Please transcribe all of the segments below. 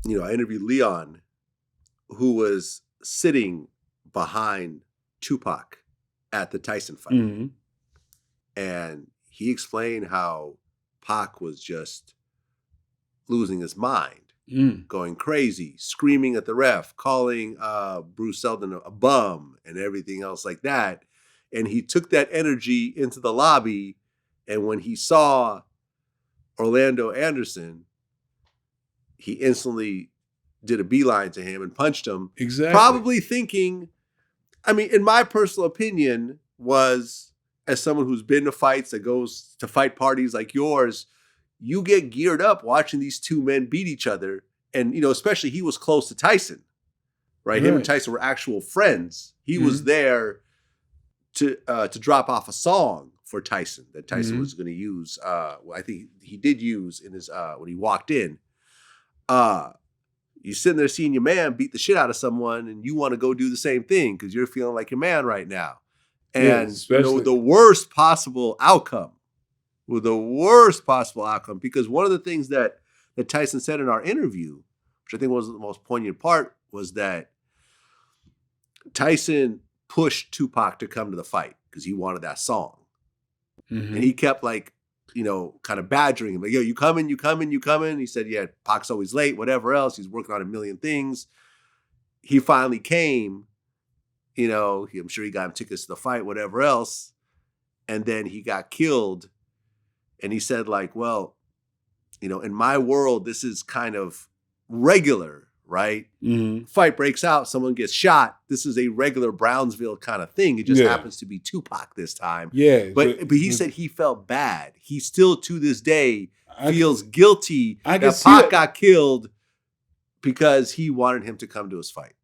I interviewed Leon, who was sitting behind Tupac at the Tyson fight. Mm-hmm. And he explained how Pac was just losing his mind, going crazy, screaming at the ref, calling Bruce Seldon a bum and everything else like that. And he took that energy into the lobby. And when he saw Orlando Anderson, he instantly did a beeline to him and punched him. Exactly. Probably thinking, in my personal opinion, was as someone who's been to fights, that goes to fight parties like yours, you get geared up watching these two men beat each other. And, especially he was close to Tyson, right? Him and Tyson were actual friends. He was there to drop off a song for Tyson that Tyson was going to use. I think he did use in his when he walked in. You're sitting there seeing your man beat the shit out of someone, and you want to go do the same thing because you're feeling like your man right now. And the worst possible outcome, because one of the things that Tyson said in our interview, which I think was the most poignant part, was that Tyson pushed Tupac to come to the fight because he wanted that song. And he kept kind of badgering him. Like, yo, you coming? He said, yeah, Pac's always late, whatever else. He's working on a million things. He finally came, I'm sure he got him tickets to the fight, whatever else. And then he got killed. And he said, well, in my world, this is kind of regular, right? Fight breaks out, someone gets shot. This is a regular Brownsville kind of thing. It just happens to be Tupac this time. Yeah. But he said he felt bad. He still to this day feels guilty that Pac got killed because he wanted him to come to his fight.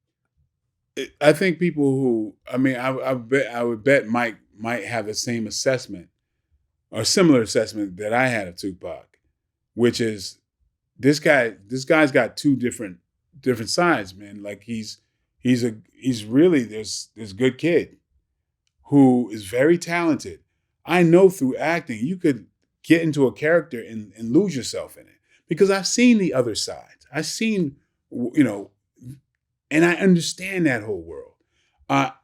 I think people who, I would bet Mike might have the same assessment or similar assessment that I had of Tupac, which is this guy's got two different sides, man. Like he's really this good kid who is very talented. I know through acting you could get into a character and lose yourself in it because I've seen the other sides. I've seen, and I understand that whole world.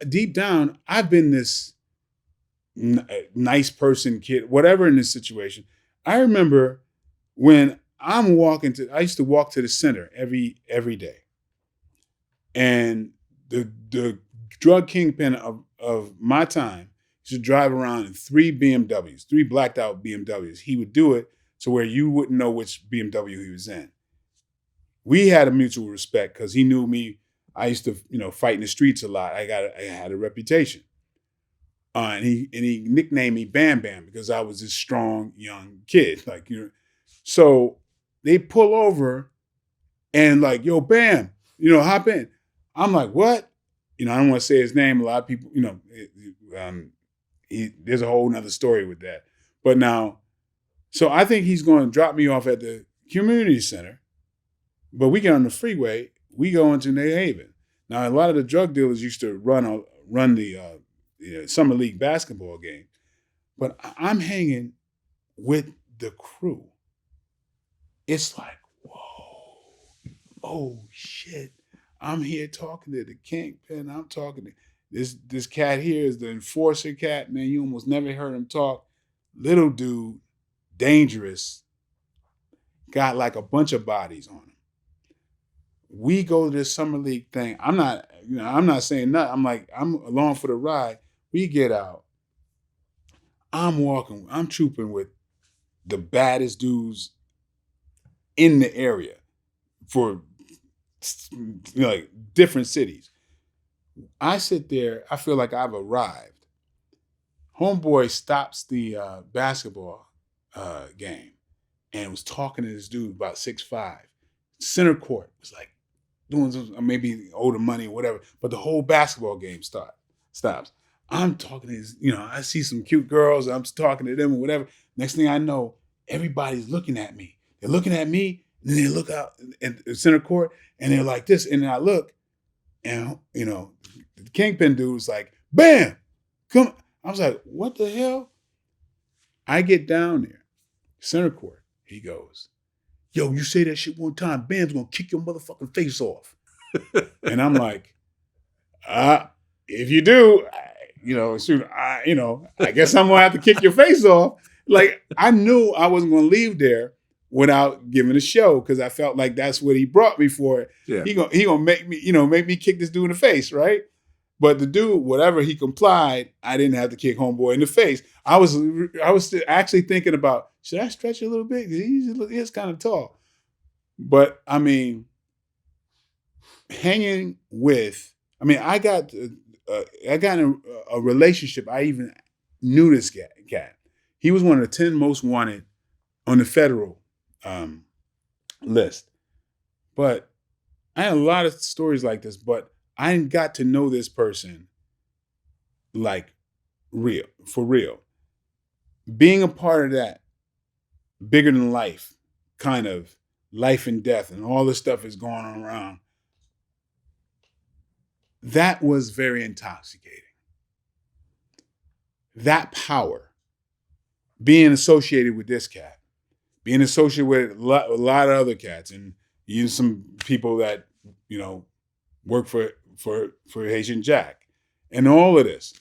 Deep down, I've been this nice person, kid, whatever in this situation. I remember when I used to walk to the center every day. And the drug kingpin of my time used to drive around in three blacked out BMWs. He would do it to where you wouldn't know which BMW he was in. We had a mutual respect because he knew me. I used to, fight in the streets a lot. I had a reputation. And he nicknamed me Bam Bam because I was this strong young kid. So they pull over and yo, Bam, hop in. I'm like, what? I don't want to say his name. A lot of people, there's a whole nother story with that. But now, so I think he's going to drop me off at the community center, but we get on the freeway, we go into New Haven. Now, a lot of the drug dealers used to run the summer league basketball game, but I'm hanging with the crew. It's like, whoa, oh shit. I'm here talking to the Kingpin. I'm talking to this cat here is the enforcer cat. Man, you almost never heard him talk. Little dude, dangerous, got like a bunch of bodies on him. We go to this summer league thing. I'm not saying nothing. I'm along for the ride. We get out. I'm trooping with the baddest dudes in the area for different cities. I sit there, I feel like I've arrived. Homeboy stops the basketball game and was talking to this dude about 6'5". Center court was doing some, maybe older money or whatever, but the whole basketball game stops. I'm talking to this, I see some cute girls, I'm talking to them or whatever. Next thing I know, everybody's looking at me. They're looking at me, and then they look out at the center court, and they're like this, and then I look, and, the Kingpin dude was like, bam, come. I was like, what the hell? I get down there, center court, he goes, yo, you say that shit one time, Bam's gonna kick your motherfucking face off. And I'm like, if you do, shoot, I guess I'm gonna have to kick your face off. Like, I knew I wasn't gonna leave there without giving a show, because I felt like that's what he brought me for. Yeah. He gonna make me kick this dude in the face, right? But the dude, whatever he complied, I didn't have to kick homeboy in the face. I was actually thinking about, should I stretch a little bit? He's kind of tall. But I mean, I got in a relationship. I even knew this cat. He was one of the 10 most wanted on the federal list. But I had a lot of stories like this, but I got to know this person like for real. Being a part of that bigger than life, kind of life and death and all this stuff is going on around, that was very intoxicating. That power, being associated with this cat, being associated with a lot of other cats, and even some people that, work for Haitian Jack, and all of this.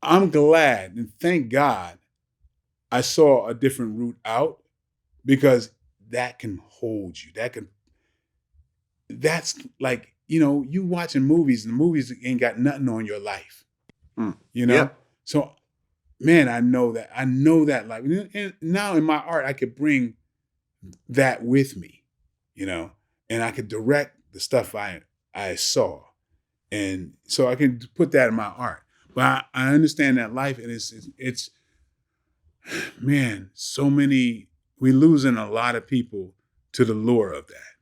I'm glad and thank God I saw a different route out, because that can hold you. That's like, you watching movies, and the movies ain't got nothing on your life. Yeah. So, man, I know that life. And now in my art, I could bring that with me, and I could direct the stuff I saw. And so I can put that in my art. But I understand that life, and it's man, we're losing a lot of people to the lure of that.